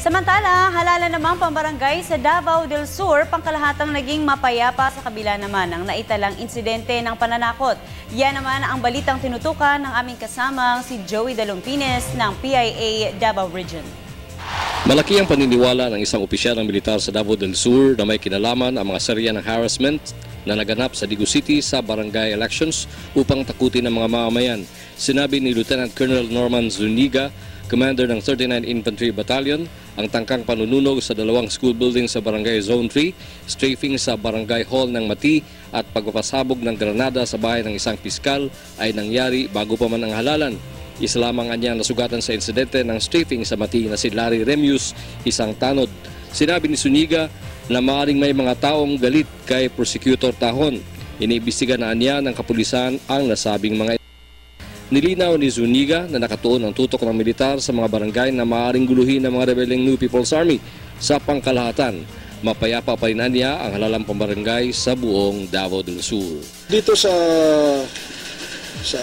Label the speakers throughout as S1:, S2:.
S1: Samantala, halala namang pambarangay sa Davao del Sur, pangkalahatang naging mapayapa sa kabila naman ng naitalang insidente ng pananakot. Yan naman ang balitang tinutukan ng aming kasamang si Joey Dalumpines ng PIA Davao Region.
S2: Malaki ang paniniwala ng isang opisyal ng militar sa Davao del Sur na may kinalaman ang mga serya ng harassment na naganap sa Digo City sa barangay elections upang takutin ang mga mamamayan. Sinabi ni Lieutenant Colonel Norman Zuniga, Commander ng 39 Infantry Battalion, ang tangkang panununog sa dalawang school building sa Barangay Zone 3, strafing sa Barangay Hall ng Mati at pagpapasabog ng granada sa bahay ng isang piskal ay nangyari bago pa man ang halalan. Isa lamang anyang nasugatan sa insidente ng strafing sa Mati na si Larry Remius, isang tanod. Sinabi ni Zuniga na maaaring may mga taong galit kay Prosecutor Tahon. Iniimbestiga na niya ng kapulisan ang nasabing mga ito. Nilinaw ni Zuniga na nakatuon ang tutok ng militar sa mga barangay na maaaring guluhin ng mga rebeleng New People's Army. Sa pangkalahatan, mapayapa pa rin niya ang halalang pambarangay sa buong Davao del Sur.
S3: Dito sa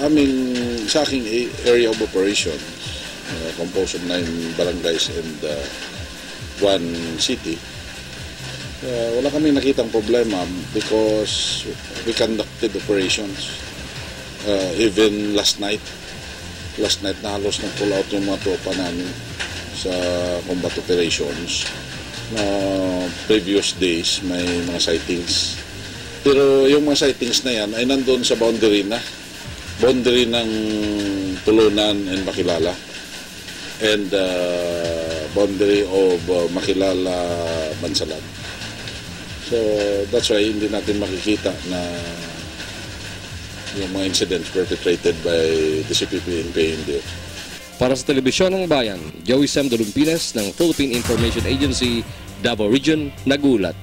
S3: aking area of operation, composed of 9 barangays and 1 city, wala kami nakitang problema because we conducted operations. Even last night na halos nag-pull out yung mga tropa namin sa combat operations. Previous days may mga sightings. Pero yung mga sightings na yan ay nandun sa boundary ng Tulunan and Makilala and boundary of Makilala Bansalan. So that's why hindi natin makikita na yung mga incidents perpetrated by the CPP and PNP.
S2: Para sa Telebisyon ng Bayan, Joey Dalumpines ng Philippine Information Agency, Davao Region, nagulat.